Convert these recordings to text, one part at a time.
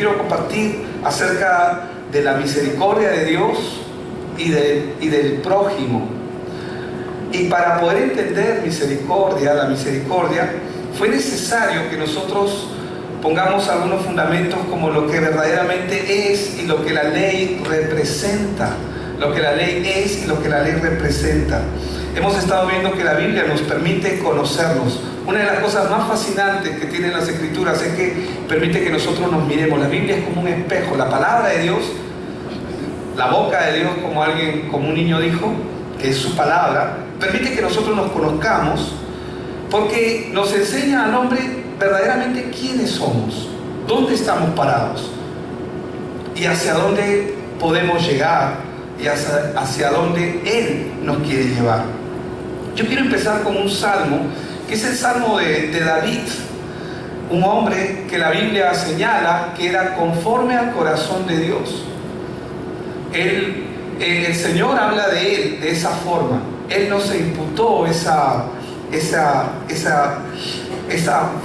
quiero compartir acerca de la misericordia de Dios y del prójimo. Y para poder entender la misericordia, fue necesario que nosotros pongamos algunos fundamentos como lo que verdaderamente es y lo que la ley representa. Lo que la ley es y lo que la ley representa. Hemos estado viendo que la Biblia nos permite conocernos. Una de las cosas más fascinantes que tienen las Escrituras es que permite que nosotros nos miremos. La Biblia es como un espejo. La palabra de Dios, la boca de Dios, como un niño dijo, que es su palabra, permite que nosotros nos conozcamos, porque nos enseña al hombre verdaderamente quiénes somos, dónde estamos parados y hacia dónde podemos llegar y hacia dónde Él nos quiere llevar. Yo quiero empezar con un salmo, que es el salmo de David, un hombre que la Biblia señala que era conforme al corazón de Dios. El Señor habla de él de esa forma. Él no se imputó esa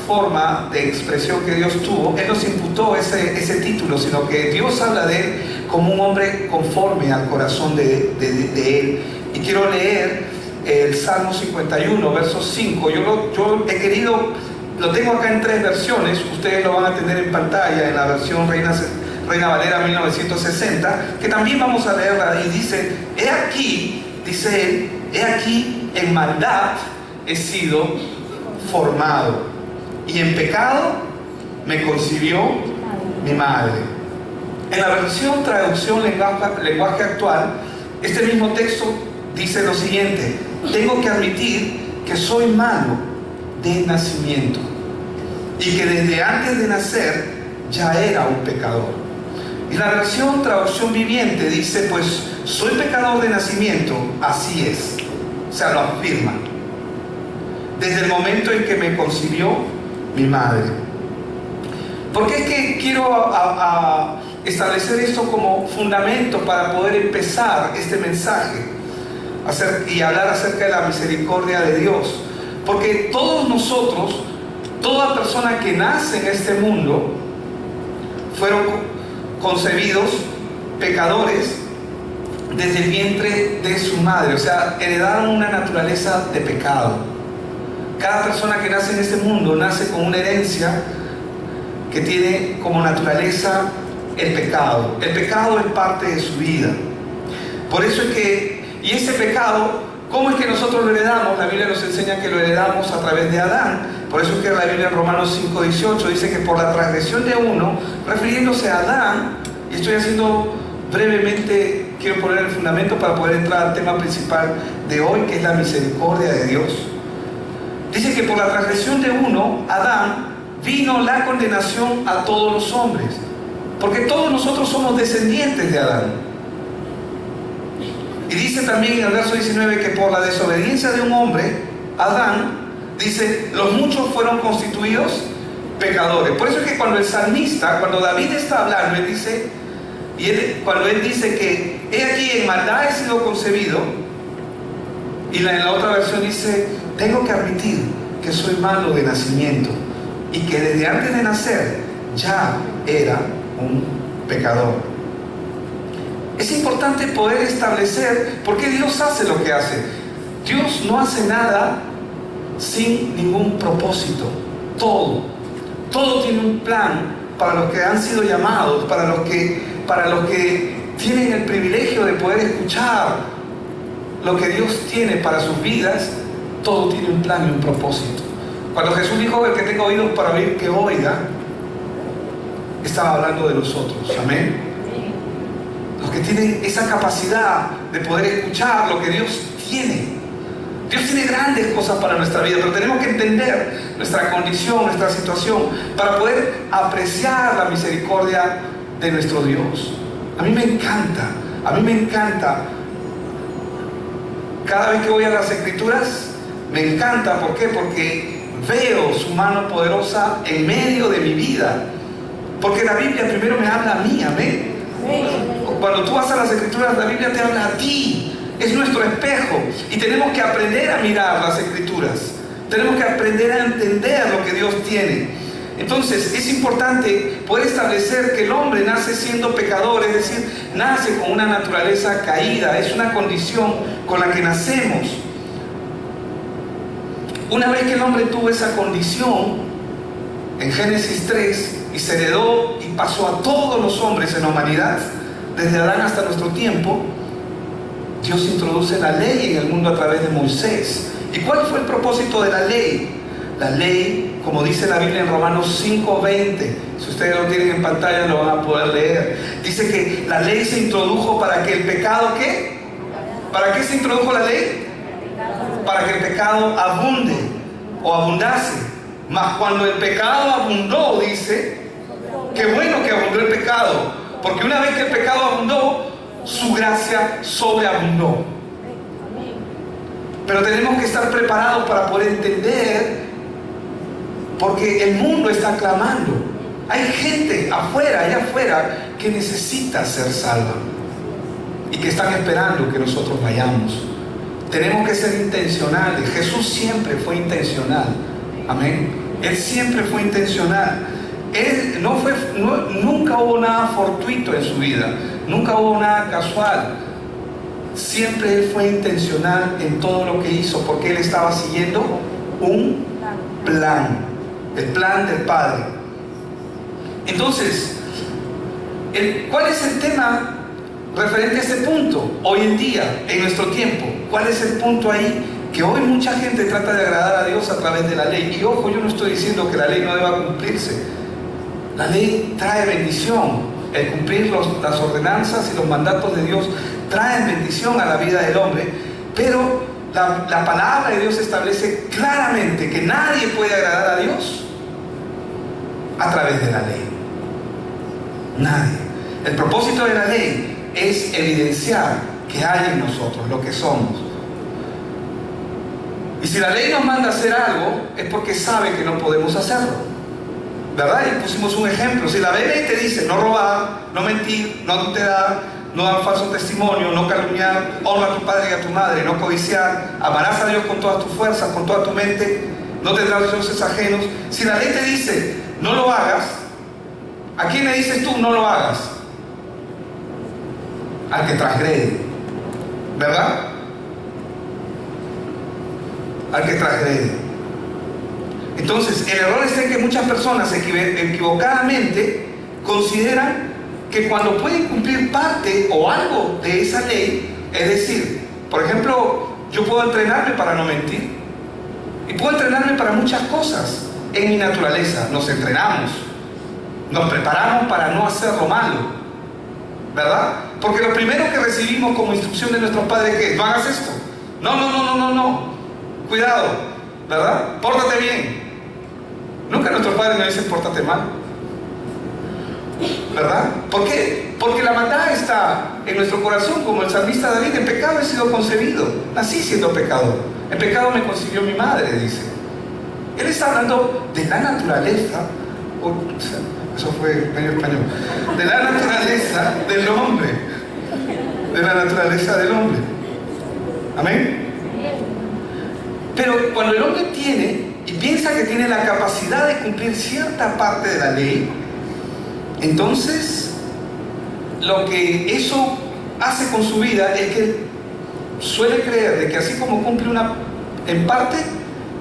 forma de expresión que Dios tuvo. Él no se imputó ese título, sino que Dios habla de él como un hombre conforme al corazón de él. Y quiero leer el Salmo 51, verso 5. Yo he querido, lo tengo acá en 3 versiones. Ustedes lo van a tener en pantalla en la versión Reina Valera 1960, que también vamos a leerla, y dice: he aquí, dice él, he aquí, en maldad he sido formado, y en pecado me concibió mi madre. En la versión traducción lenguaje actual, este mismo texto dice lo siguiente: tengo que admitir que soy malo de nacimiento, y que desde antes de nacer ya era un pecador. Y la versión traducción viviente dice: pues soy pecador de nacimiento, así es. O sea, lo afirma. Desde el momento en que me concibió mi madre. ¿Por qué es que quiero establecer esto como fundamento para poder empezar este mensaje y hablar acerca de la misericordia de Dios? Porque todos nosotros, toda persona que nace en este mundo, fueron concebidos pecadores desde el vientre de su madre. O sea, heredaron una naturaleza de pecado. Cada persona que nace en este mundo nace con una herencia que tiene como naturaleza el pecado. El pecado es parte de su vida. Por eso es que, y ese pecado, ¿cómo es que nosotros lo heredamos? La Biblia nos enseña que lo heredamos a través de Adán. Por eso es que la Biblia en Romanos 5:18 dice que por la transgresión de uno, refiriéndose a Adán, y estoy haciendo brevemente, quiero poner el fundamento para poder entrar al tema principal de hoy, que es la misericordia de Dios. Dice que por la transgresión de uno, Adán, vino la condenación a todos los hombres, porque todos nosotros somos descendientes de Adán. Y dice también en el verso 19 que por la desobediencia de un hombre, Adán, dice, los muchos fueron constituidos pecadores. Por eso es que cuando el salmista, cuando David está hablando, él dice, cuando él dice que he aquí en maldad he sido concebido, y en la otra versión dice, tengo que admitir que soy malo de nacimiento, y que desde antes de nacer ya era un pecador. Es importante poder establecer por qué Dios hace lo que hace. Dios no hace nada sin ningún propósito. Todo tiene un plan para los que han sido llamados, para los que tienen el privilegio de poder escuchar lo que Dios tiene para sus vidas. Todo tiene un plan y un propósito. Cuando Jesús dijo: el que tenga oídos para oír, que oiga, estaba hablando de nosotros. Amén. Los que tienen esa capacidad de poder escuchar lo que Dios tiene. Dios tiene grandes cosas para nuestra vida, pero tenemos que entender nuestra condición, nuestra situación, para poder apreciar la misericordia de nuestro Dios. A mí me encanta. Cada vez que voy a las Escrituras, me encanta. ¿Por qué? Porque veo su mano poderosa en medio de mi vida. Porque la Biblia primero me habla a mí, amén. Cuando tú vas a las Escrituras, la Biblia te habla a ti. Es nuestro espejo, y tenemos que aprender a mirar las Escrituras. Tenemos que aprender a entender lo que Dios tiene. Entonces es importante poder establecer que el hombre nace siendo pecador, es decir, nace con una naturaleza caída, es una condición con la que nacemos. Una vez que el hombre tuvo esa condición, en Génesis 3, y se heredó y pasó a todos los hombres en la humanidad, desde Adán hasta nuestro tiempo, Dios introduce la ley en el mundo a través de Moisés. ¿Y cuál fue el propósito de la ley? La ley, como dice la Biblia en Romanos 5:20, si ustedes lo tienen en pantalla lo van a poder leer. Dice que la ley se introdujo para que el pecado, ¿qué? ¿Para qué se introdujo la ley? Para que el pecado abunde o abundase. Mas cuando el pecado abundó, dice, qué bueno que abundó el pecado, porque una vez que el pecado abundó, su gracia sobreabundó. Pero tenemos que estar preparados para poder entender, porque el mundo está clamando. Hay gente afuera, allá afuera, que necesita ser salva y que están esperando que nosotros vayamos. Tenemos que ser intencionales. Jesús siempre fue intencional. Amén. Él siempre fue intencional. Él nunca hubo nada fortuito en su vida. Nunca hubo nada casual. Siempre Él fue intencional en todo lo que hizo, porque Él estaba siguiendo un plan. El plan del Padre. Entonces, ¿cuál es el tema referente a este punto? Hoy en día, en nuestro tiempo, ¿cuál es el punto ahí? Que hoy mucha gente trata de agradar a Dios a través de la ley. Y ojo, yo no estoy diciendo que la ley no deba cumplirse. La ley trae bendición. El cumplir las ordenanzas y los mandatos de Dios traen bendición a la vida del hombre. Pero la palabra de Dios establece claramente que nadie puede agradar a Dios a través de la ley. Nadie. El propósito de la ley es evidenciar que hay en nosotros lo que somos. Y si la ley nos manda a hacer algo, es porque sabe que no podemos hacerlo, ¿verdad? Y pusimos un ejemplo. Si la ley te dice no robar, no mentir, no adulterar, no dar falso testimonio, no calumniar, honra a tu padre y a tu madre, no codiciar, amarás a Dios con todas tus fuerzas, con toda tu mente, no tendrás dioses ajenos. Si la ley te dice no lo hagas, ¿a quién le dices tú no lo hagas? Al que transgrede, ¿verdad? Al que transgrede. Entonces, el error está en que muchas personas equivocadamente consideran que cuando pueden cumplir parte o algo de esa ley, es decir, por ejemplo, yo puedo entrenarme para no mentir y puedo entrenarme para muchas cosas en mi naturaleza. Nos entrenamos, nos preparamos para no hacer lo malo, ¿verdad? Porque lo primero que recibimos como instrucción de nuestros padres es que no hagas esto, no, cuidado, ¿verdad? Pórtate bien. Nunca nuestros padres nos dicen pórtate mal, ¿verdad? ¿Por qué? Porque la maldad está en nuestro corazón, como el salmista David. En pecado he sido concebido, nací siendo pecador, en pecado me concibió mi madre, dice. Él está hablando de la naturaleza, eso fue medio español, de la naturaleza del hombre, de la naturaleza del hombre. Amén. Pero cuando el hombre tiene y piensa que tiene la capacidad de cumplir cierta parte de la ley, entonces lo que eso hace con su vida es que suele creer de que así como cumple en parte,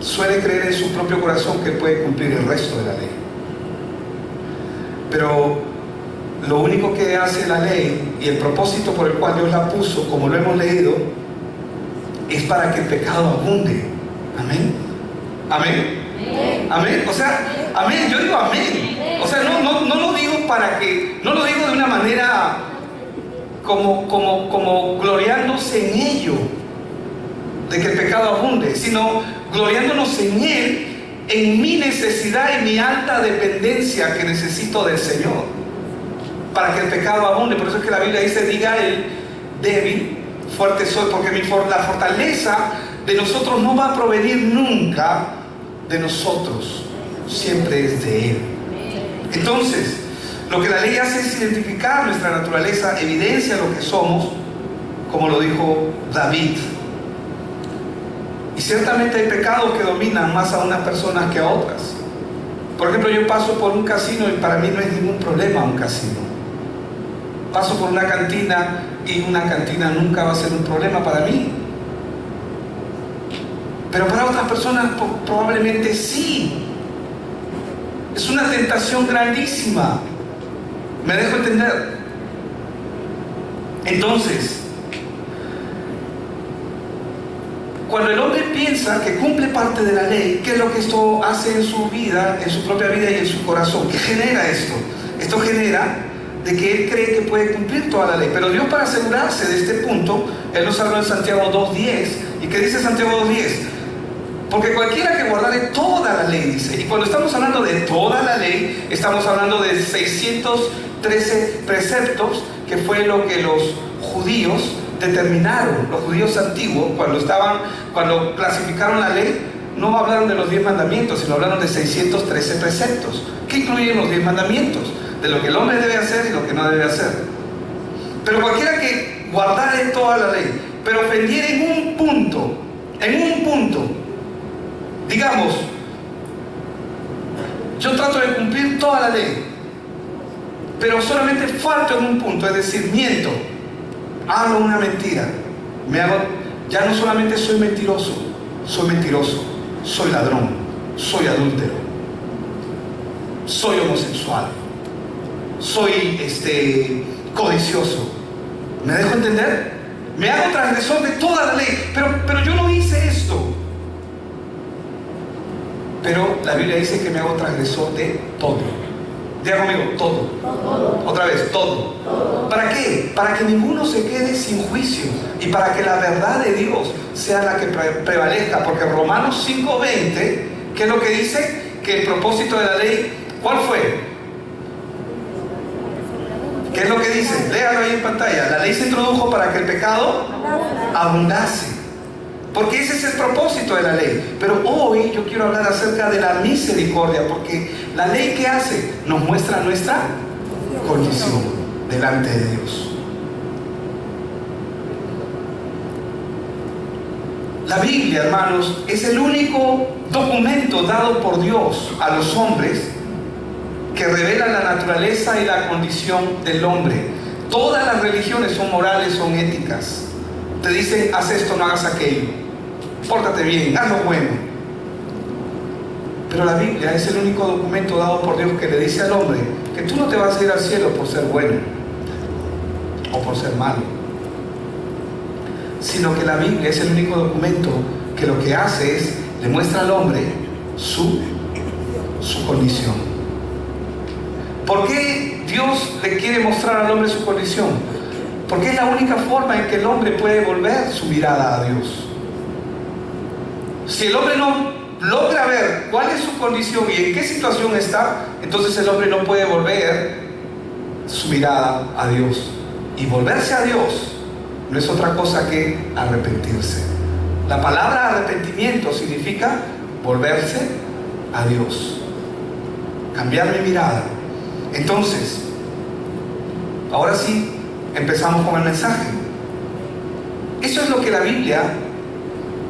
suele creer en su propio corazón que puede cumplir el resto de la ley. Pero lo único que hace la ley y el propósito por el cual Dios la puso, como lo hemos leído, es para que el pecado abunde. Amén. Amén. Amén. O sea, amén. Yo digo amén. O sea, no lo digo para que, no lo digo de una manera como gloriándose en ello, de que el pecado abunde, sino gloriándonos en Él, en mi necesidad y mi alta dependencia que necesito del Señor, para que el pecado abunde. Por eso es que la Biblia dice, diga el débil, fuerte soy, porque la fortaleza de nosotros no va a provenir nunca de nosotros, siempre es de Él. Entonces, lo que la ley hace es identificar nuestra naturaleza, evidencia lo que somos, como lo dijo David. Y ciertamente hay pecados que dominan más a unas personas que a otras. Por ejemplo, yo paso por un casino y para mí no es ningún problema un casino. Paso por una cantina y una cantina nunca va a ser un problema para mí. Pero para otras personas probablemente sí. Es una tentación grandísima. ¿Me dejo entender? Entonces, cuando el hombre piensa que cumple parte de la ley, ¿qué es lo que esto hace en su vida, en su propia vida y en su corazón? ¿Qué genera esto? Esto genera de que él cree que puede cumplir toda la ley. Pero Dios, para asegurarse de este punto, Él nos habló en Santiago 2.10. ¿Y qué dice Santiago 2.10? Porque cualquiera que guardare toda la ley, dice. Y cuando estamos hablando de toda la ley, estamos hablando de 613 preceptos, que fue lo que los judíos determinaron. Los judíos antiguos, cuando clasificaron la ley, no hablaron de los 10 mandamientos, sino hablaron de 613 preceptos. ¿Qué incluyen los 10 mandamientos? De lo que el hombre debe hacer y lo que no debe hacer. Pero cualquiera que guardare toda la ley, pero ofendiera en un punto, digamos, yo trato de cumplir toda la ley, pero solamente falto en un punto, es decir, miento, hablo una mentira, ya no solamente soy mentiroso, soy ladrón, soy adúltero, soy homosexual, soy codicioso. ¿Me dejo entender? Me hago transgresor de toda la ley, pero yo no hice esto. Pero la Biblia dice que me hago transgresor de todo. Diga conmigo, todo. Otra vez, todo. ¿Para qué? Para que ninguno se quede sin juicio y para que la verdad de Dios sea la que prevalezca. Porque Romanos 5:20, ¿qué es lo que dice? Que el propósito de la ley, ¿cuál fue? ¿Qué es lo que dice? Léalo ahí en pantalla. La ley se introdujo para que el pecado abundase. Porque ese es el propósito de la ley. Pero hoy yo quiero hablar acerca de la misericordia, porque la ley, ¿qué hace? Nos muestra nuestra condición delante de Dios. La Biblia, hermanos, es el único documento dado por Dios a los hombres que revela la naturaleza y la condición del hombre. Todas las religiones son morales, son éticas. Te dicen, haz esto, no hagas aquello. Pórtate bien, haz lo bueno. Pero la Biblia es el único documento dado por Dios que le dice al hombre que tú no te vas a ir al cielo por ser bueno o por ser malo, sino que la Biblia es el único documento que lo que hace es le muestra al hombre su condición. ¿Por qué Dios le quiere mostrar al hombre su condición? Porque es la única forma en que el hombre puede volver su mirada a Dios. Si el hombre no logra ver cuál es su condición y en qué situación está, entonces el hombre no puede volver su mirada a Dios. Y volverse a Dios no es otra cosa que arrepentirse. La palabra arrepentimiento significa volverse a Dios, cambiar mi mirada. Entonces, ahora sí, empezamos con el mensaje. Eso es lo que la Biblia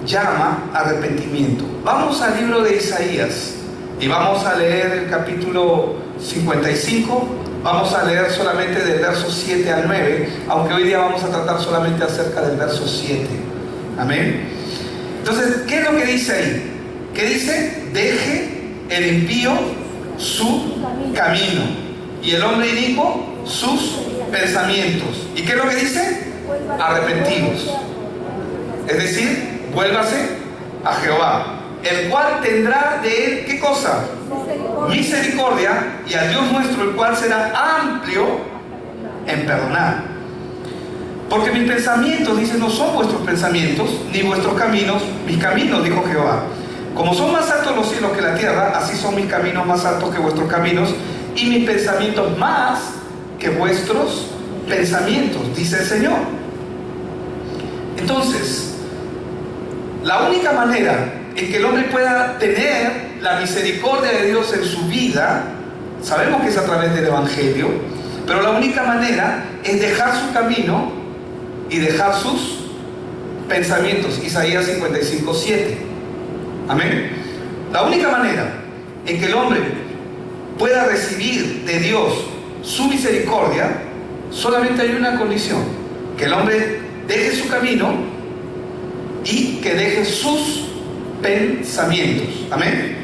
llama arrepentimiento. Vamos al libro de Isaías y vamos a leer el capítulo 55. Vamos a leer solamente del verso 7 al 9, aunque hoy día vamos a tratar solamente acerca del verso 7. Amén. Entonces, ¿qué es lo que dice ahí? ¿Qué dice? Deje el impío su camino y el hombre inicuo sus pensamientos. ¿Y qué es lo que dice? Arrepentidos. Es decir, vuélvase a Jehová, el cual tendrá de él, ¿qué cosa? Misericordia, y a Dios nuestro, el cual será amplio en perdonar. Porque mis pensamientos, dice, no son vuestros pensamientos, ni vuestros caminos, mis caminos, dijo Jehová. Como son más altos los cielos que la tierra, así son mis caminos más altos que vuestros caminos, y mis pensamientos más que vuestros pensamientos, dice el Señor. Entonces, la única manera en que el hombre pueda tener la misericordia de Dios en su vida, sabemos que es a través del Evangelio, pero la única manera es dejar su camino y dejar sus pensamientos. Isaías 55:7. Amén. La única manera en que el hombre pueda recibir de Dios su misericordia, solamente hay una condición: que el hombre deje su camino y que deje sus pensamientos. Amén.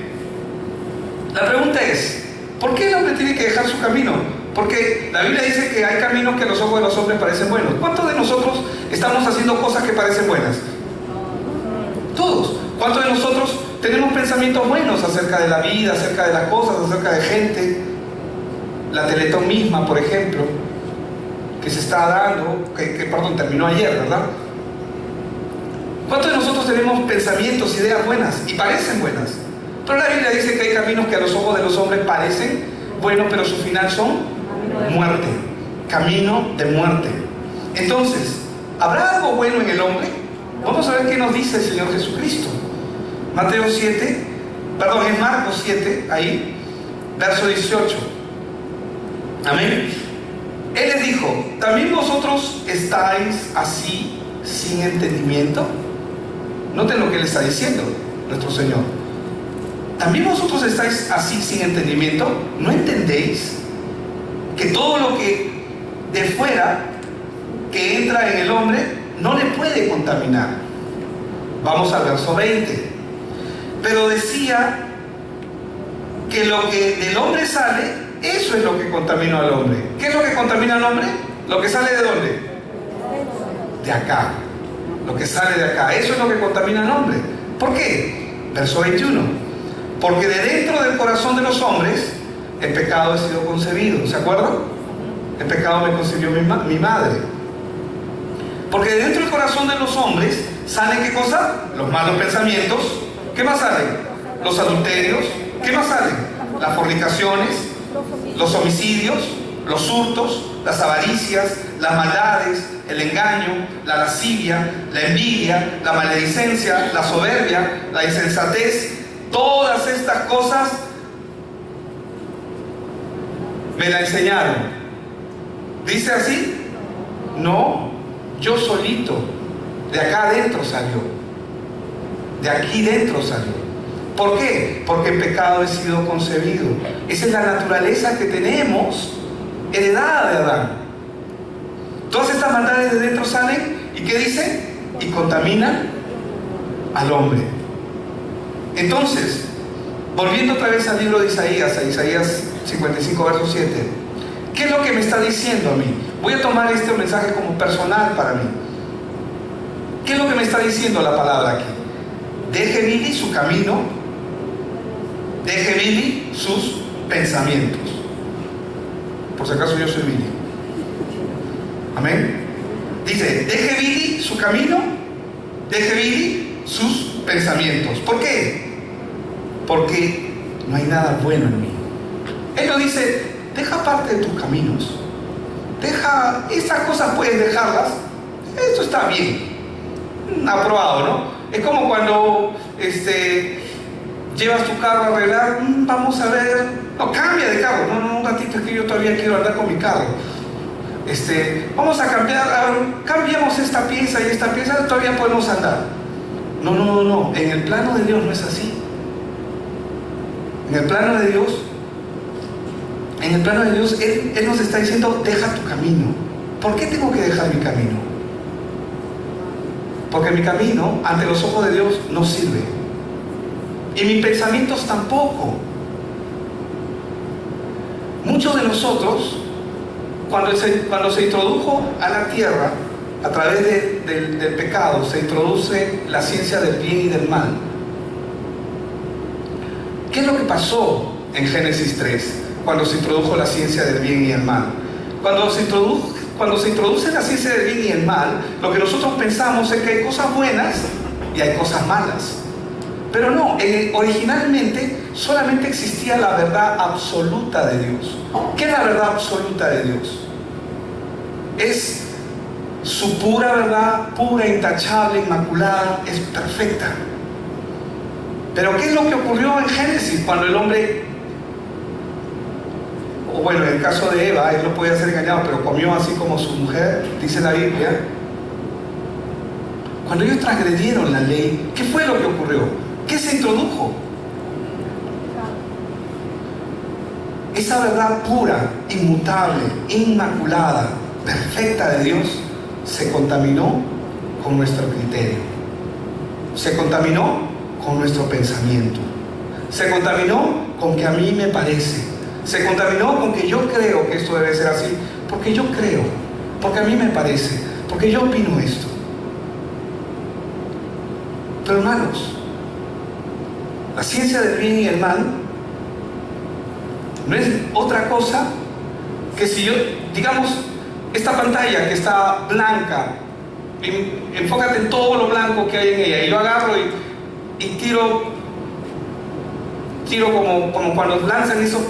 La pregunta es, ¿por qué el hombre tiene que dejar su camino? Porque la Biblia dice que hay caminos que a los ojos de los hombres parecen buenos. ¿Cuántos de nosotros estamos haciendo cosas que parecen buenas? Todos. ¿Cuántos de nosotros tenemos pensamientos buenos acerca de la vida, acerca de las cosas, acerca de gente? La Teletón misma, por ejemplo, que se está dando, perdón, terminó ayer, ¿verdad? ¿Cuántos de nosotros tenemos pensamientos, ideas buenas y parecen buenas? Pero la Biblia dice que hay caminos que a los ojos de los hombres parecen buenos, pero su final son muerte, camino de muerte. Entonces, ¿habrá algo bueno en el hombre? Vamos a ver qué nos dice el Señor Jesucristo. Marcos 7, ahí, verso 18. Amén. Él les dijo: ¿también vosotros estáis así sin entendimiento? Noten lo que le está diciendo nuestro Señor. ¿También vosotros estáis así sin entendimiento? ¿No entendéis que todo lo que de fuera que entra en el hombre no le puede contaminar? Vamos al verso 20. Pero decía que lo que del hombre sale, eso es lo que contamina al hombre. ¿Qué es lo que contamina al hombre? Lo que sale ¿de dónde? De acá. Lo que sale de acá, eso es lo que contamina al hombre. ¿Por qué? Verso 21. Porque de dentro del corazón de los hombres el pecado ha sido concebido. ¿Se acuerdan? El pecado me concibió mi madre. Porque de dentro del corazón de los hombres salen ¿qué cosa? Los malos pensamientos. ¿Qué más salen? Los adulterios. ¿Qué más salen? Las fornicaciones, los homicidios, los hurtos, las avaricias, las maldades, el engaño, la lascivia, la envidia, la maledicencia, la soberbia, la insensatez. Todas estas cosas me la enseñaron. ¿Dice así? No, yo solito. De acá adentro salió. De aquí dentro salió. ¿Por qué? Porque el pecado ha sido concebido. Esa es la naturaleza que tenemos heredada de Adán. Todas estas maldades de dentro salen, ¿y qué dice? Y contaminan al hombre. Entonces, volviendo otra vez al libro de Isaías, a Isaías 55, verso 7, ¿qué es lo que me está diciendo a mí? Voy a tomar este mensaje como personal para mí. ¿Qué es lo que me está diciendo la palabra aquí? Deje Billy su camino, deje Billy sus pensamientos. Por si acaso yo soy Billy. Amén. Dice, deje Billy su camino, deje Billy sus pensamientos. ¿Por qué? Porque no hay nada bueno en mí. Él no dice, deja parte de tus caminos. Deja, estas cosas puedes dejarlas. Esto está bien. Aprobado, ¿no? Es como cuando llevas tu carro a arreglar, vamos a ver, no, cambia de carro, no, un ratito, es que yo todavía quiero andar con mi carro. Vamos a cambiar, cambiamos esta pieza y esta pieza, todavía podemos andar. No, en el plano de Dios no es así. En el plano de Dios, Él nos está diciendo, deja tu camino. ¿Por qué tengo que dejar mi camino? Porque mi camino, ante los ojos de Dios, no sirve. Y mis pensamientos tampoco. Muchos de nosotros, cuando se introdujo a la tierra, a través del pecado, se introduce la ciencia del bien y del mal. ¿Qué es lo que pasó en Génesis 3, cuando se introdujo la ciencia del bien y el mal? Cuando se introduce la ciencia del bien y el mal, lo que nosotros pensamos es que hay cosas buenas y hay cosas malas. Pero no, originalmente solamente existía la verdad absoluta de Dios. ¿Qué es la verdad absoluta de Dios? Es su pura verdad, pura, intachable, inmaculada, es perfecta. Pero ¿qué es lo que ocurrió en Génesis cuando el hombre, o bueno, en el caso de Eva, él no podía ser engañado, pero comió así como su mujer, dice la Biblia? Cuando ellos transgredieron la ley, ¿qué fue lo que ocurrió? ¿Qué se introdujo? esa verdad pura, inmutable, inmaculada, perfecta de Dios, se contaminó con nuestro criterio, se contaminó con nuestro pensamiento, se contaminó con que a mí me parece, se contaminó con que yo creo que esto debe ser así, porque yo creo, porque a mí me parece, porque yo opino esto. Pero hermanos, la ciencia del bien y el mal no es otra cosa que si yo, digamos, esta pantalla que está blanca, enfócate en todo lo blanco que hay en ella, y yo agarro y tiro como cuando lanzan esos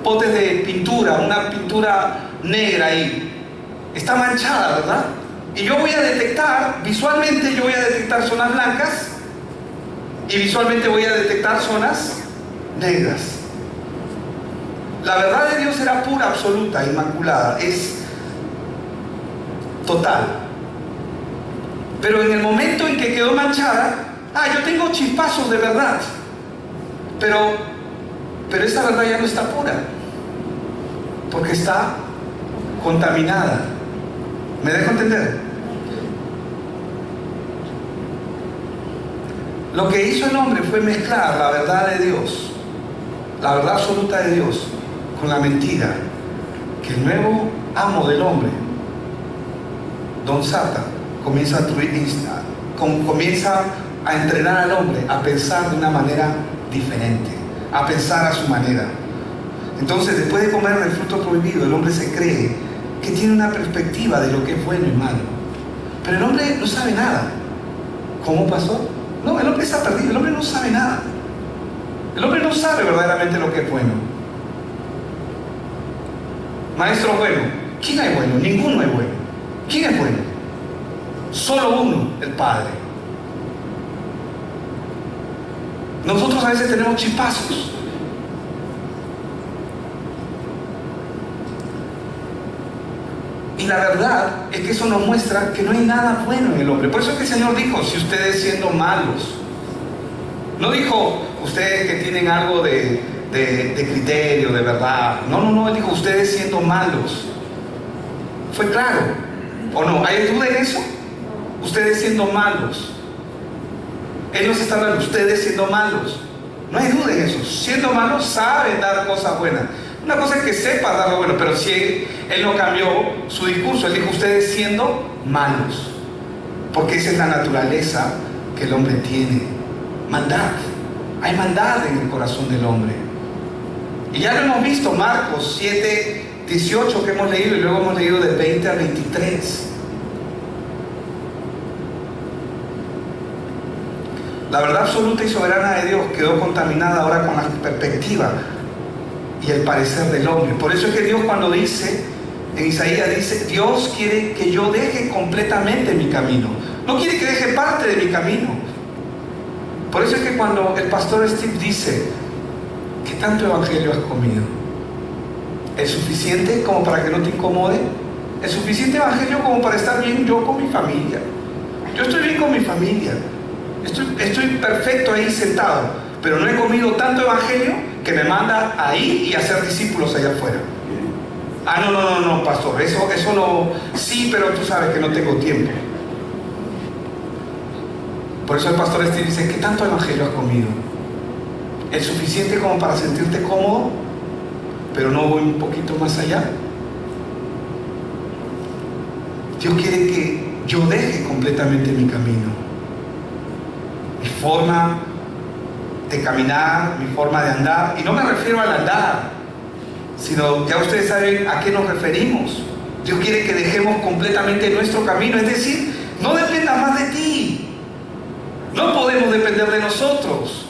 potes de pintura, una pintura negra ahí, está manchada, ¿verdad? Y yo voy a detectar, visualmente yo voy a detectar zonas blancas y visualmente voy a detectar zonas negras. La verdad de Dios era pura, absoluta, inmaculada, es total. Pero en el momento en que quedó manchada, yo tengo chispazos de verdad, pero esta verdad ya no está pura, porque está contaminada. ¿Me dejo entender? Lo que hizo el hombre fue mezclar la verdad de Dios, la verdad absoluta de Dios, con la mentira que el nuevo amo del hombre, Don Satan, comienza a entrenar al hombre a pensar de una manera diferente, a pensar a su manera. Entonces, después de comer del fruto prohibido, el hombre se cree que tiene una perspectiva de lo que es bueno y malo. Pero el hombre no sabe nada. ¿Cómo pasó? No, el hombre está perdido, el hombre no sabe nada. El hombre no sabe verdaderamente lo que es bueno. Maestro bueno, ¿quién es bueno? Ninguno es bueno. ¿Quién es bueno? Solo uno, el Padre. Nosotros a veces tenemos chispazos. Y la verdad es que eso nos muestra que no hay nada bueno en el hombre. Por eso es que el Señor dijo, si ustedes siendo malos, no dijo ustedes que tienen algo de criterio, de verdad. No, Él dijo ustedes siendo malos. ¿Fue claro? ¿O no? ¿Hay duda en eso? Ustedes siendo malos. Él nos está hablando, ustedes siendo malos. No hay duda en eso. Siendo malos saben dar cosas buenas. Una cosa es que sepa dar lo bueno, pero si él no cambió su discurso, él dijo ustedes siendo malos, porque esa es la naturaleza que el hombre tiene. Maldad. Hay maldad en el corazón del hombre. Y ya lo hemos visto, Marcos 7, 18 que hemos leído, y luego hemos leído del 20 al 23. La verdad absoluta y soberana de Dios quedó contaminada ahora con la perspectiva y el parecer del hombre. Por eso es que Dios, cuando dice, en Isaías dice, Dios quiere que yo deje completamente mi camino. No quiere que deje parte de mi camino. Por eso es que cuando el pastor Steve dice, ¿qué tanto evangelio has comido? ¿Es suficiente como para que no te incomode? ¿Es suficiente evangelio como para estar bien yo con mi familia? Yo estoy bien con mi familia. Estoy perfecto ahí sentado, pero no he comido tanto evangelio que me manda ahí y a hacer discípulos allá afuera. No, pastor, eso no. Sí, pero tú sabes que no tengo tiempo. Por eso el pastor Steve dice, ¿qué tanto evangelio has comido? ¿Es suficiente como para sentirte cómodo, pero no voy un poquito más allá? Dios quiere que yo deje completamente mi camino, mi forma de caminar, mi forma de andar. Y no me refiero al andar, sino ya ustedes saben a qué nos referimos. Dios quiere que dejemos completamente nuestro camino, es decir, no dependa más de ti. No podemos depender de nosotros,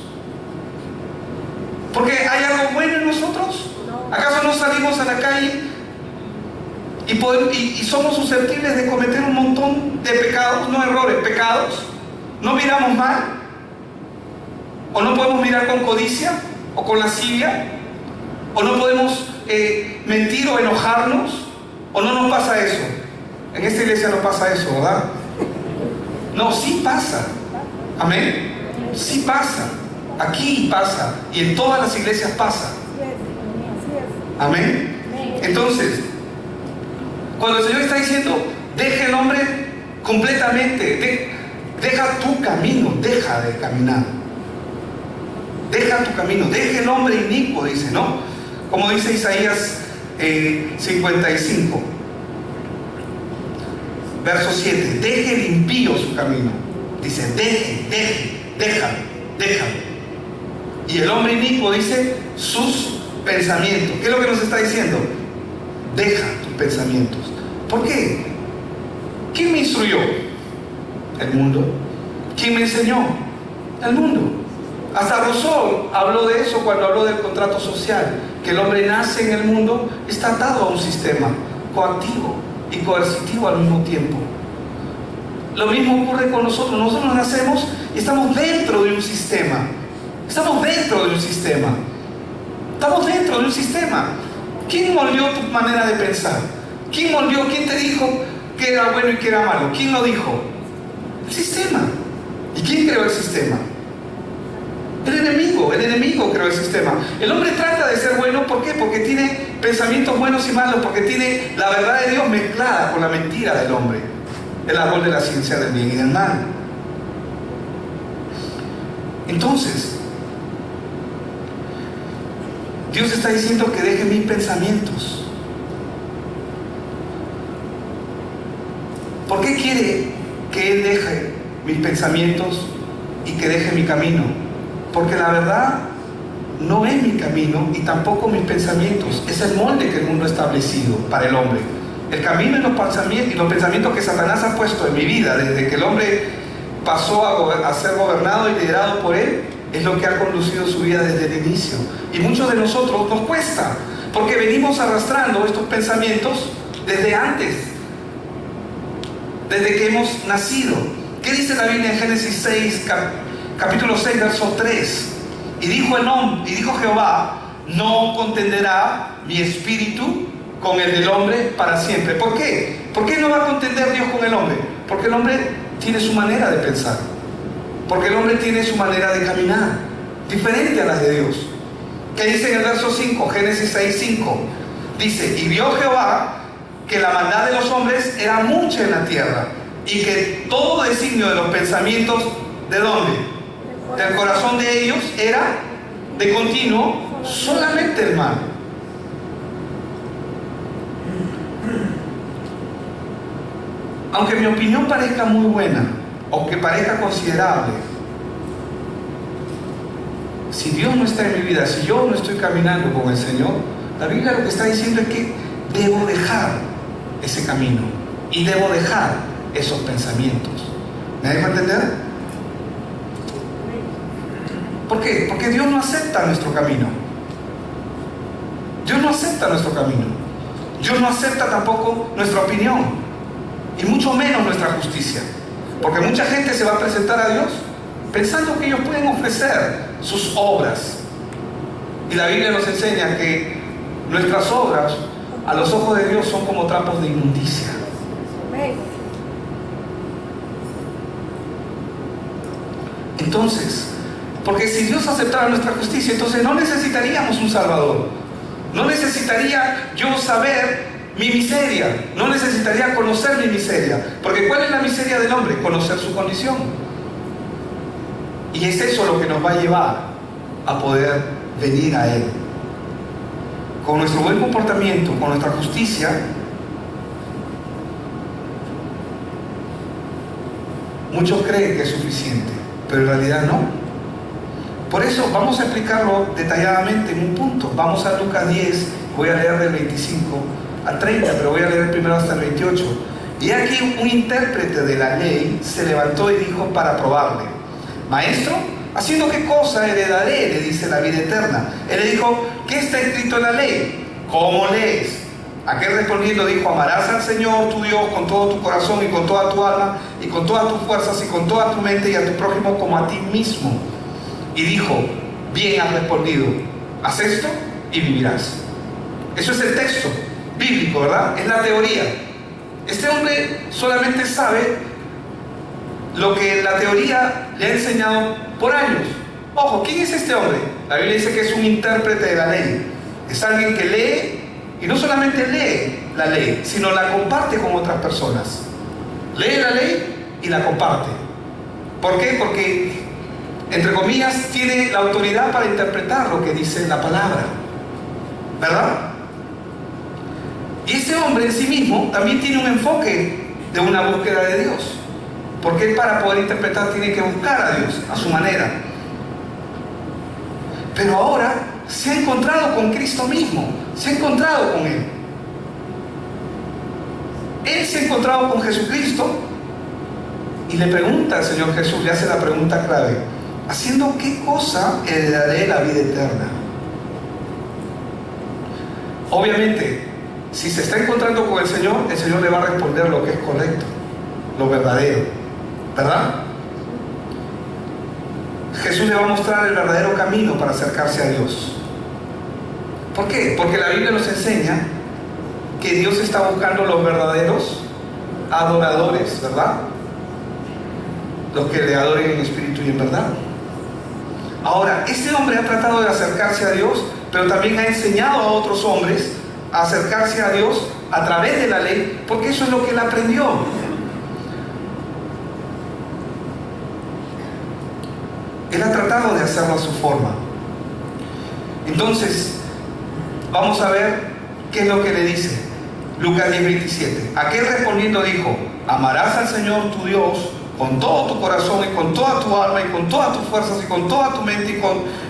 porque ¿hay algo bueno en nosotros? ¿Acaso no salimos a la calle y somos susceptibles de cometer un montón de pecados? No errores, pecados. ¿No miramos mal? ¿O no podemos mirar con codicia o con lascivia? ¿O no podemos mentir o enojarnos? ¿O no nos pasa eso? En esta iglesia no pasa eso, ¿verdad? No, sí pasa. Amén. Sí pasa. Aquí pasa. Y en todas las iglesias pasa. Amén. Entonces, cuando el Señor está diciendo, deja el hombre completamente, deja tu camino, deja de caminar. Deja tu camino, deja el hombre inicuo, dice, ¿no? Como dice Isaías 55, verso 7, deje el impío su camino. Dice, déjalo. Y el hombre inicuo dice, sus pensamientos. ¿Qué es lo que nos está diciendo? Deja tus pensamientos. ¿Por qué? ¿Quién me instruyó? El mundo. ¿Quién me enseñó? El mundo. Hasta Rousseau habló de eso cuando habló del contrato social, que el hombre nace en el mundo, está atado a un sistema coactivo y coercitivo al mismo tiempo. Lo mismo ocurre con nosotros. Nosotros nacemos y estamos dentro de un sistema. Estamos dentro de un sistema. ¿Quién moldeó tu manera de pensar? ¿Quién te dijo que era bueno y que era malo? ¿Quién lo dijo? El sistema. ¿Y quién creó el sistema? El enemigo creó el sistema. El hombre trata de ser bueno, ¿por qué? Porque tiene pensamientos buenos y malos, porque tiene la verdad de Dios mezclada con la mentira del hombre. El árbol de la ciencia del bien y del mal. Entonces, Dios está diciendo que deje mis pensamientos. ¿Por qué quiere que Él deje mis pensamientos y que deje mi camino? Porque la verdad no es mi camino y tampoco mis pensamientos. Es el molde que el mundo ha establecido para el hombre. El camino y los pensamientos que Satanás ha puesto en mi vida desde que el hombre pasó a ser gobernado y liderado por él, es lo que ha conducido su vida desde el inicio. Y muchos de nosotros nos cuesta, porque venimos arrastrando estos pensamientos desde antes, desde que hemos nacido. ¿Qué dice la Biblia en Génesis 6, capítulo 6, verso 3? Y dijo Jehová, no contenderá mi espíritu con el del hombre para siempre. ¿Por qué? ¿Por qué no va a contender Dios con el hombre? Porque el hombre tiene su manera de pensar. Porque el hombre tiene su manera de caminar, diferente a las de Dios. ¿Qué dice en el verso 5? Génesis 6, 5. Dice, y vio Jehová que la maldad de los hombres era mucha en la tierra, y que todo designio de los pensamientos, ¿de dónde? Del corazón de ellos era de continuo solamente el mal. Aunque mi opinión parezca muy buena, o que parezca considerable, si Dios no está en mi vida, si yo no estoy caminando con el Señor, la Biblia lo que está diciendo es que debo dejar ese camino y debo dejar esos pensamientos. ¿Me deja entender? ¿Por qué? Porque Dios no acepta nuestro camino. Dios no acepta nuestro camino. Dios no acepta tampoco nuestra opinión, y mucho menos nuestra justicia. Porque mucha gente se va a presentar a Dios pensando que ellos pueden ofrecer sus obras. Y la Biblia nos enseña que nuestras obras a los ojos de Dios son como trapos de inmundicia. Entonces, porque si Dios aceptara nuestra justicia, entonces no necesitaríamos un Salvador. No necesitaría yo saber mi miseria, no necesitaría conocer mi miseria. Porque ¿cuál es la miseria del hombre? Conocer su condición. Y es eso lo que nos va a llevar a poder venir a Él. Con nuestro buen comportamiento, con nuestra justicia, muchos creen que es suficiente, pero en realidad no. Por eso vamos a explicarlo detalladamente en un punto. Vamos a Lucas 10, voy a leer del 25 al 30, pero voy a leer primero hasta el 28. Y aquí un intérprete de la ley se levantó y dijo para probarle: Maestro, ¿haciendo qué cosa heredaré? Le dice la vida eterna. Él le dijo: ¿qué está escrito en la ley? ¿Cómo lees? Aquel respondiendo dijo: amarás al Señor tu Dios con todo tu corazón y con toda tu alma y con todas tus fuerzas y con toda tu mente, y a tu prójimo como a ti mismo. Y dijo: bien has respondido, haz esto y vivirás. Eso es el texto bíblico, ¿verdad? Es la teoría. Este hombre solamente sabe lo que la teoría le ha enseñado por años. Ojo, ¿quién es este hombre? La Biblia dice que es un intérprete de la ley. Es alguien que lee, y no solamente lee la ley, sino la comparte con otras personas. Lee la ley y la comparte. ¿Por qué? Porque, entre comillas, tiene la autoridad para interpretar lo que dice la palabra, ¿verdad? Y este hombre en sí mismo también tiene un enfoque de una búsqueda de Dios, porque él, para poder interpretar, tiene que buscar a Dios a su manera. Pero ahora se ha encontrado con Cristo mismo, se ha encontrado con Él. Él se ha encontrado con Jesucristo y le pregunta al Señor Jesús, le hace la pregunta clave: ¿haciendo qué cosa heredaré la vida eterna? Obviamente, si se está encontrando con el Señor le va a responder lo que es correcto, lo verdadero, ¿verdad? Jesús le va a mostrar el verdadero camino para acercarse a Dios. ¿Por qué? Porque la Biblia nos enseña que Dios está buscando los verdaderos adoradores, ¿verdad? Los que le adoren en espíritu y en verdad. Ahora, este hombre ha tratado de acercarse a Dios, pero también ha enseñado a otros hombres a acercarse a Dios a través de la ley, porque eso es lo que él aprendió. Él ha tratado de hacerlo a su forma. Entonces, vamos a ver qué es lo que le dice. Lucas 10:27. Aquel respondiendo dijo: amarás al Señor tu Dios con todo tu corazón y con toda tu alma y con todas tus fuerzas y con toda tu mente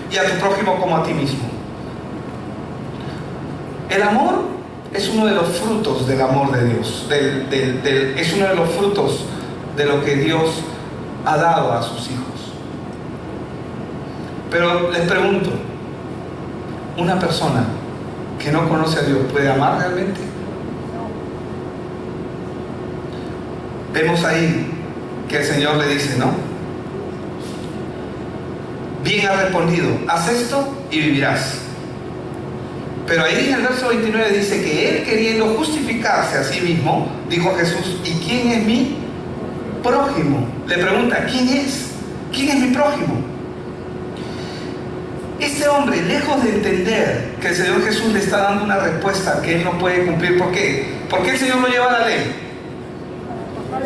y a tu prójimo como a ti mismo. El amor es uno de los frutos del amor de Dios. Es uno de los frutos de lo que Dios ha dado a sus hijos. Pero les pregunto, ¿una persona que no conoce a Dios puede amar realmente? Vemos ahí que el Señor le dice, ¿no? Bien has respondido, haz esto y vivirás. Pero ahí en el verso 29 dice que él, queriendo justificarse a sí mismo, dijo a Jesús: ¿y quién es mi prójimo? Le pregunta: ¿quién es? ¿Quién es mi prójimo? Este hombre, lejos de entender que el Señor Jesús le está dando una respuesta que él no puede cumplir. ¿Por qué? ¿Por qué el Señor lo lleva a la ley?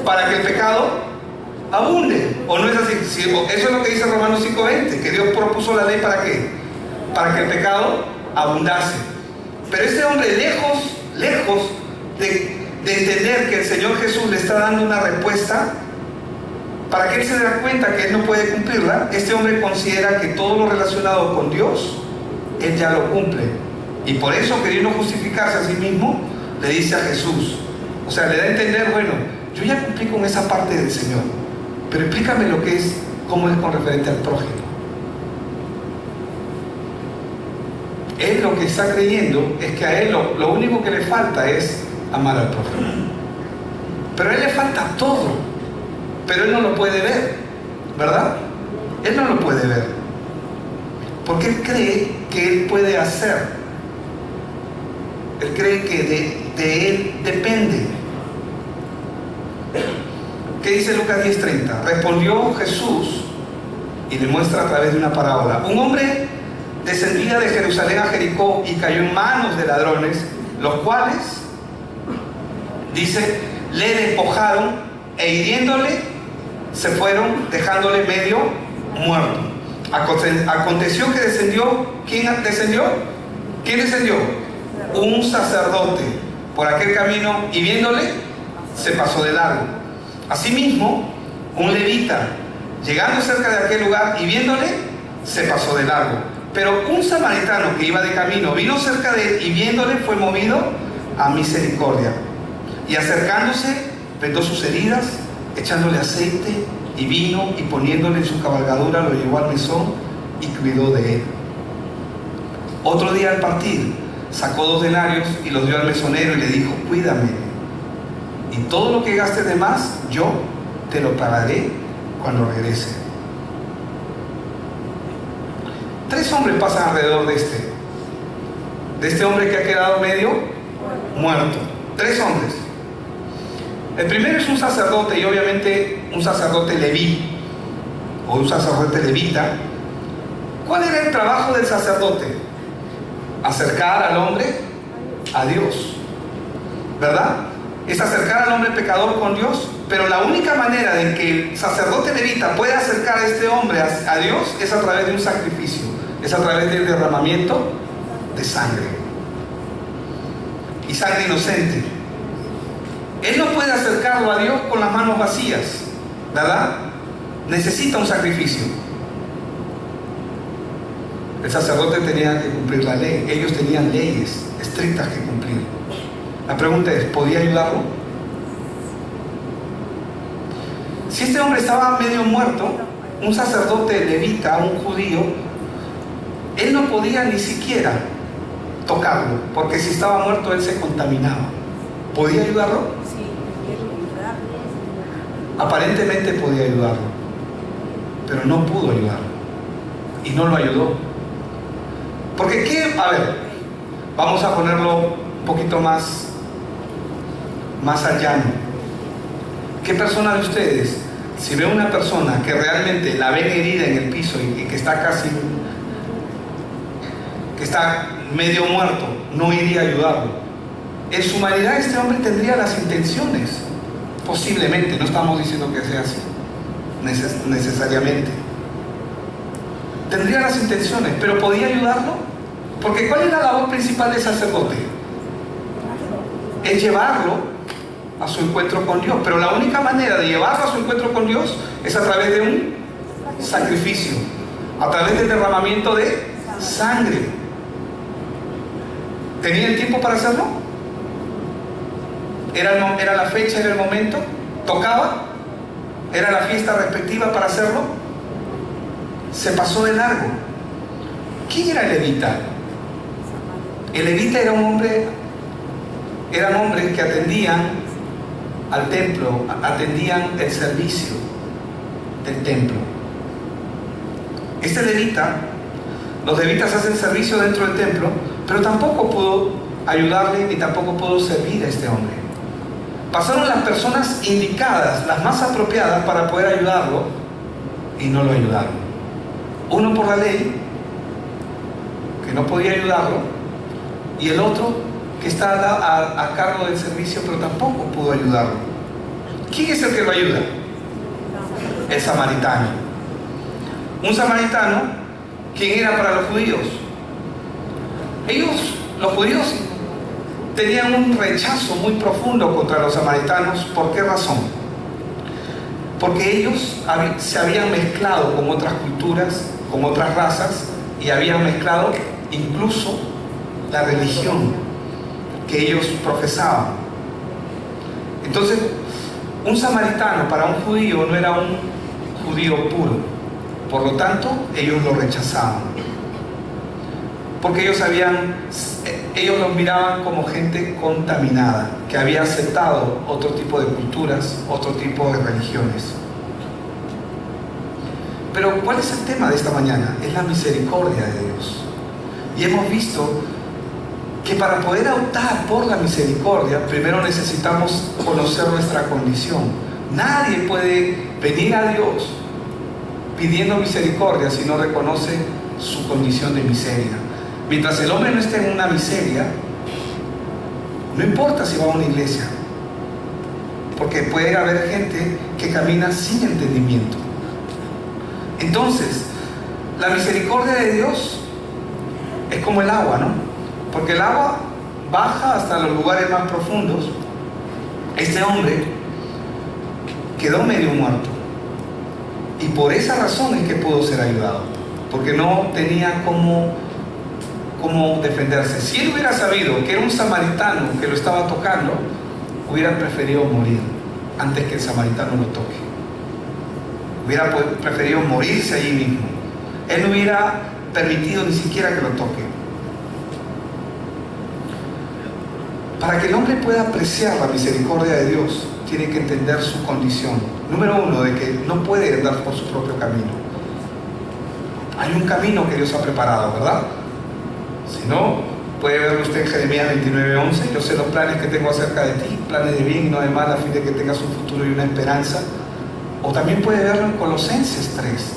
Para que el pecado abunde. ¿O no es así? Eso es lo que dice Romanos 5:20, que Dios propuso la ley ¿para qué? Para que el pecado abundase. Pero este hombre, lejos de entender que el Señor Jesús le está dando una respuesta para que él se dé cuenta que él no puede cumplirla, este hombre considera que todo lo relacionado con Dios, él ya lo cumple. Y por eso, queriendo justificarse a sí mismo, le dice a Jesús, o sea, le da a entender: bueno, yo ya cumplí con esa parte del Señor, pero explícame lo que es, cómo es con referente al prójimo. Él lo que está creyendo es que a él lo único que le falta es amar al prójimo. Pero a él le falta todo, pero él no lo puede ver, ¿verdad? Él no lo puede ver, porque él cree que él puede hacer. Él cree que de él depende. ¿Qué dice Lucas 10:30? Respondió Jesús y le muestra a través de una parábola: un hombre descendía de Jerusalén a Jericó y cayó en manos de ladrones, los cuales, dice, le despojaron e hiriéndole se fueron, dejándole medio muerto. Aconteció que descendió. ¿Quién descendió? ¿Quién descendió? Un sacerdote por aquel camino y viéndole se pasó de largo. Asimismo, un levita, llegando cerca de aquel lugar y viéndole se pasó de largo. Pero un samaritano que iba de camino vino cerca de él y viéndole fue movido a misericordia. Y acercándose, vendó sus heridas, echándole aceite y vino y poniéndole en su cabalgadura lo llevó al mesón y cuidó de él. Otro día al partir, sacó 2 denarios y los dio al mesonero y le dijo: cuídame, y todo lo que gastes de más, yo te lo pagaré cuando regrese. 3 hombres pasan alrededor de este hombre que ha quedado medio muerto. 3 hombres. El primero es un sacerdote, y obviamente un sacerdote leví, o un sacerdote levita. ¿Cuál era el trabajo del sacerdote? acercar al hombre a Dios, ¿verdad? Es acercar al hombre pecador con Dios, pero la única manera de que el sacerdote levita pueda acercar a este hombre a Dios es a través de un sacrificio, es a través del derramamiento de sangre, y sangre inocente. Él no puede acercarlo a Dios con las manos vacías, ¿verdad? Necesita un sacrificio. El sacerdote tenía que cumplir la ley. Ellos tenían leyes estrictas que cumplir. La pregunta es, ¿podía ayudarlo? Si este hombre estaba medio muerto, un sacerdote levita, un judío, él no podía ni siquiera tocarlo, porque si estaba muerto él se contaminaba. ¿Podía ayudarlo? Aparentemente podía ayudarlo, pero no pudo ayudarlo, y no lo ayudó. Porque a ver, vamos a ponerlo un poquito más al llano. ¿Qué persona de ustedes, si ve una persona que realmente la ven herida en el piso y que está medio muerto, no iría a ayudarlo? En su humanidad este hombre tendría las intenciones, posiblemente, no estamos diciendo que sea así necesariamente, tendría las intenciones, pero ¿podía ayudarlo? Porque ¿cuál es la labor principal del sacerdote? Es llevarlo a su encuentro con Dios, pero la única manera de llevarlo a su encuentro con Dios es a través de un sacrificio, a través del derramamiento de sangre. ¿Tenía el tiempo para hacerlo? ¿Era la fecha, era el momento? ¿Tocaba? ¿Era la fiesta respectiva para hacerlo? Se pasó de largo. ¿Quién era el levita? El levita eran hombres que atendían al templo, atendían el servicio del templo. Este levita, los levitas hacen servicio dentro del templo, pero tampoco pudo ayudarle ni tampoco pudo servir a este hombre. Pasaron las personas indicadas, las más apropiadas para poder ayudarlo, y no lo ayudaron. Uno por la ley, que no podía ayudarlo, y el otro que está a cargo del servicio, pero tampoco pudo ayudarlo. ¿Quién es el que lo ayuda? El samaritano. Un samaritano, ¿quién era para los judíos? Los judíos, tenían un rechazo muy profundo contra los samaritanos. ¿Por qué razón? Porque ellos se habían mezclado con otras culturas, con otras razas, y habían mezclado incluso la religión que ellos profesaban. Entonces, un samaritano para un judío no era un judío puro. Por lo tanto, ellos lo rechazaban. Porque ellos los miraban como gente contaminada, que había aceptado otro tipo de culturas, otro tipo de religiones. Pero ¿cuál es el tema de esta mañana? Es la misericordia de Dios. Y hemos visto que para poder optar por la misericordia, primero necesitamos conocer nuestra condición. Nadie puede venir a Dios pidiendo misericordia si no reconoce su condición de miseria. Mientras el hombre no esté en una miseria, no importa si va a una iglesia, porque puede haber gente que camina sin entendimiento. Entonces, la misericordia de Dios es como el agua, ¿no? Porque el agua baja hasta los lugares más profundos. Este hombre quedó medio muerto, y por esa razón es que pudo ser ayudado, porque no tenía cómo defenderse. Si él hubiera sabido que era un samaritano que lo estaba tocando, hubiera preferido morir antes que el samaritano lo toque. Hubiera preferido morirse allí mismo. Él no hubiera permitido ni siquiera que lo toque. Para que el hombre pueda apreciar la misericordia de Dios, tiene que entender su condición. Número uno, de que no puede andar por su propio camino. Hay un camino que Dios ha preparado, ¿verdad? Si no, puede verlo usted en Jeremías 29:11. Yo sé los planes que tengo acerca de ti, planes de bien y no de mal, a fin de que tengas un futuro y una esperanza. O también puede verlo en Colosenses 3.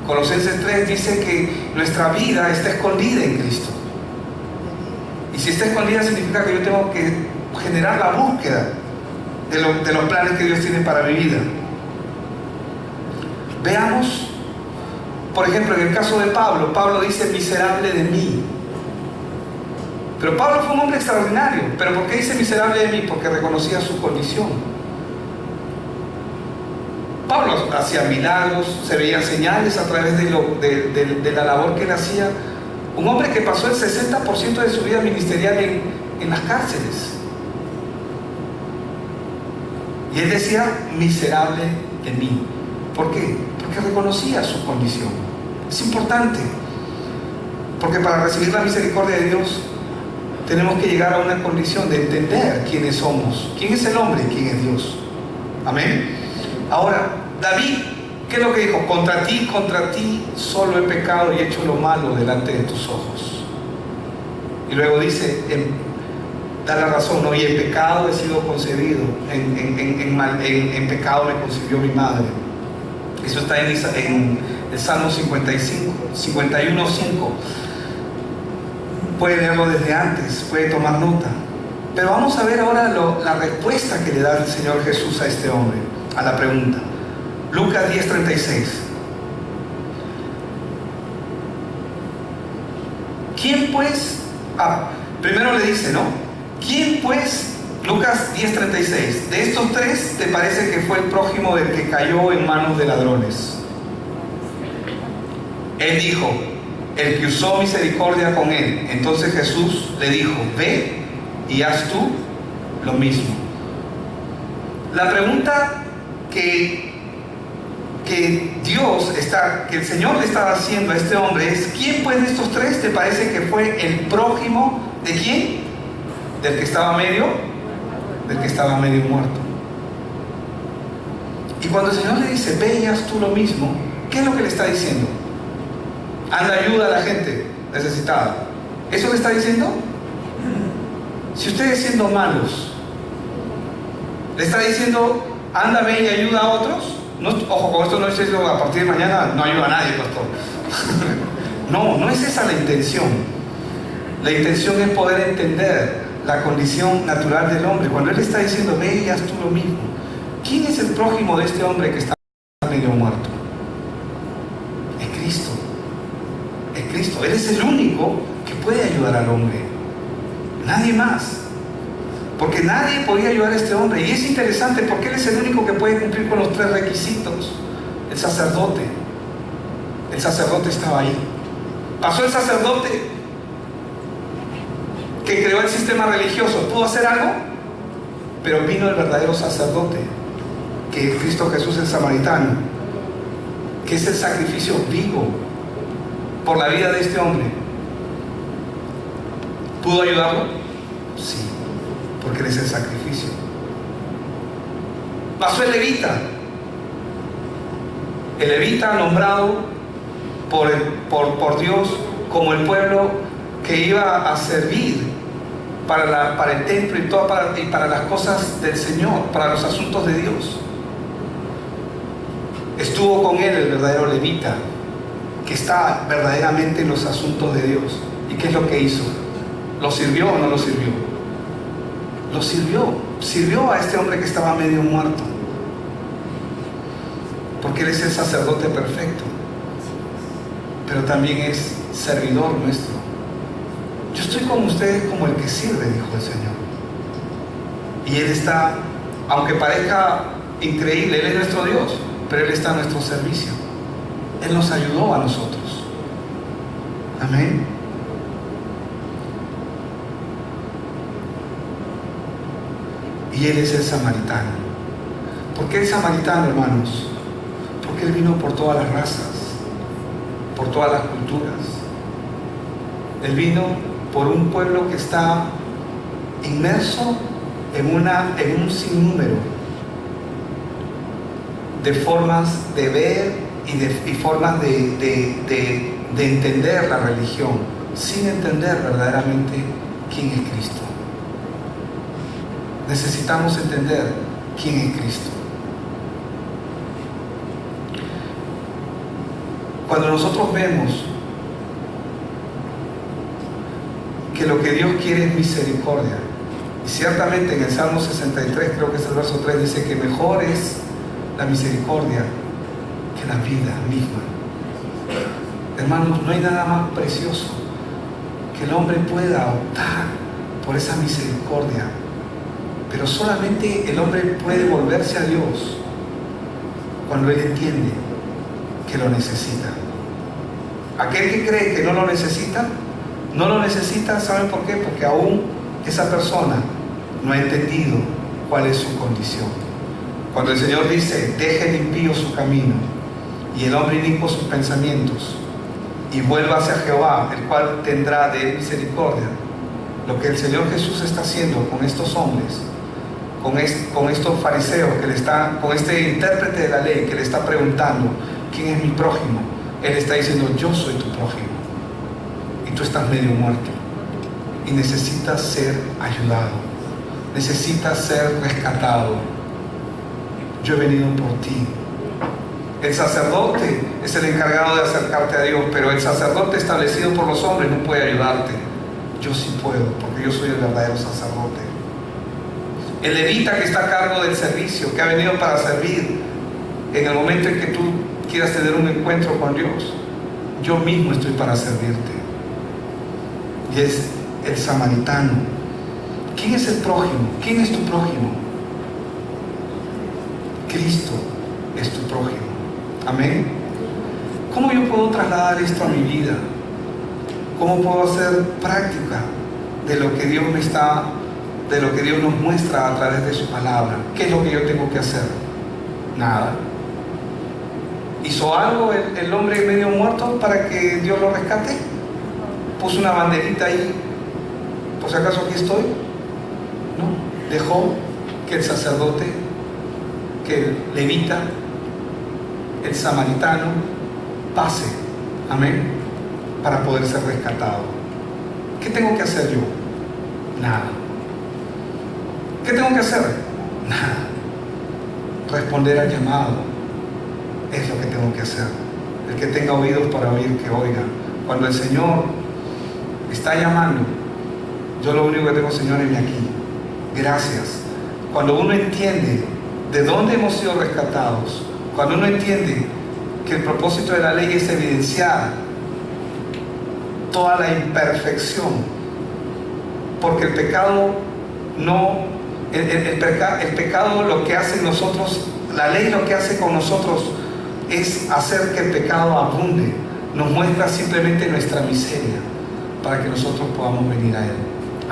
Colosenses 3 dice que nuestra vida está escondida en Cristo. Y si está escondida significa que yo tengo que generar la búsqueda de los planes que Dios tiene para mi vida. Veamos, por ejemplo, en el caso de Pablo. Pablo dice: miserable de mí. Pero Pablo fue un hombre extraordinario. ¿Pero por qué dice miserable de mí? Porque reconocía su condición. Pablo hacía milagros, se veían señales a través de la labor que él hacía. Un hombre que pasó el 60% de su vida ministerial en las cárceles. Y él decía: miserable de mí. ¿Por qué? Porque reconocía su condición. Es importante, porque para recibir la misericordia de Dios tenemos que llegar a una condición de entender quiénes somos, quién es el hombre y quién es Dios. Amén. Ahora, David, ¿qué es lo que dijo? Contra ti solo he pecado y he hecho lo malo delante de tus ojos. Y luego dice, da la razón, ¿no? Y en pecado he sido concebido, en pecado me concibió mi madre. Eso está en el Salmo 51:5. Puede leerlo desde antes, puede tomar nota. Pero vamos a ver ahora la respuesta que le da el Señor Jesús a este hombre, a la pregunta. Lucas 10:36. ¿Quién pues? Primero le dice, ¿no? ¿Quién pues? Lucas 10:36. De estos tres, ¿te parece que fue el prójimo del que cayó en manos de ladrones? Él dijo: el que usó misericordia con él. Entonces Jesús le dijo: ve y haz tú lo mismo. La pregunta que el Señor le estaba haciendo a este hombre es: ¿quién pues de estos tres te parece que fue el prójimo de quién? Del que estaba medio muerto. Y cuando el Señor le dice: ve y haz tú lo mismo, ¿qué es lo que le está diciendo? Anda, ayuda a la gente necesitada. ¿Eso le está diciendo? Si ustedes, siendo malos, le está diciendo: anda, ve y ayuda a otros. No, ojo, con esto no es eso, a partir de mañana no ayuda a nadie, pastor. No es esa la intención. La intención es poder entender la condición natural del hombre. Cuando Él está diciendo: ve y haz tú lo mismo, ¿quién es el prójimo de este hombre que está medio muerto? Es Cristo. Es Cristo. Él es el único que puede ayudar al hombre. Nadie más. Porque nadie podía ayudar a este hombre. Y es interesante porque Él es el único que puede cumplir con los tres requisitos. El sacerdote. El sacerdote estaba ahí. Pasó el sacerdote que creó el sistema religioso. ¿Pudo hacer algo? Pero vino el verdadero sacerdote, que es Cristo Jesús el samaritano, que es el sacrificio vivo por la vida de este hombre. ¿Pudo ayudarlo? Sí, porque Él es el sacrificio. Pasó el levita. El levita, nombrado por Dios como el pueblo que iba a servir para el templo y para las cosas del Señor, para los asuntos de Dios. Estuvo con él el verdadero levita, que está verdaderamente en los asuntos de Dios. ¿Y qué es lo que hizo? ¿Lo sirvió o no lo sirvió? Lo sirvió. Sirvió a este hombre que estaba medio muerto, porque Él es el sacerdote perfecto, pero también es servidor nuestro. Yo estoy con ustedes como el que sirve, dijo el Señor. Y Él está, aunque parezca increíble, Él es nuestro Dios, pero Él está a nuestro servicio. Él nos ayudó a nosotros. Amén. Y Él es el samaritano. ¿Por qué el samaritano, hermanos? Porque Él vino por todas las razas, por todas las culturas. Él vino por un pueblo que está inmerso en un sinnúmero de formas de ver y formas de entender la religión, sin entender verdaderamente quién es Cristo. Necesitamos entender quién es Cristo. Cuando nosotros vemos que lo que Dios quiere es misericordia. Y ciertamente en el Salmo 63, creo que es el verso 3, dice que mejor es la misericordia que la vida misma. Hermanos, no hay nada más precioso que el hombre pueda optar por esa misericordia. Pero solamente el hombre puede volverse a Dios cuando él entiende que lo necesita. Aquel que cree que no lo necesita, ¿saben por qué? Porque aún esa persona no ha entendido cuál es su condición. Cuando el Señor dice, deje el impío su camino y el hombre inicuo sus pensamientos y vuelva hacia Jehová, el cual tendrá de él misericordia, lo que el Señor Jesús está haciendo con estos hombres, con estos fariseos, con este intérprete de la ley que le está preguntando, ¿quién es mi prójimo? Él está diciendo, yo soy tu prójimo. Y tú estás medio muerto. Y necesitas ser ayudado. Necesitas ser rescatado. Yo he venido por ti. El sacerdote es el encargado de acercarte a Dios, pero el sacerdote establecido por los hombres no puede ayudarte. Yo sí puedo, porque yo soy el verdadero sacerdote. El levita que está a cargo del servicio, que ha venido para servir en el momento en que tú quieras tener un encuentro con Dios, yo mismo estoy para servirte. Y es el samaritano. ¿Quién es el prójimo? ¿Quién es tu prójimo? Cristo es tu prójimo. Amén. ¿Cómo yo puedo trasladar esto a mi vida? ¿Cómo puedo hacer práctica de lo que Dios nos muestra a través de su palabra? ¿Qué es lo que yo tengo que hacer? Nada. ¿Hizo algo el hombre medio muerto para que Dios lo rescate? ¿Puso una banderita ahí? ¿Por si acaso aquí estoy? No. Dejó que el sacerdote, que el levita, el samaritano pase. Amén. Para poder ser rescatado. ¿Qué tengo que hacer yo? Nada. ¿Qué tengo que hacer? Nada. Responder al llamado es lo que tengo que hacer. El que tenga oídos para oír, que oiga. Cuando el Señor está llamando, yo lo único que tengo, Señor, es aquí. Gracias. Cuando uno entiende de dónde hemos sido rescatados, cuando uno entiende que el propósito de la ley es evidenciar toda la imperfección, porque el pecado el pecado lo que hace en nosotros, la ley lo que hace con nosotros es hacer que el pecado abunde, nos muestra simplemente nuestra miseria para que nosotros podamos venir a Él.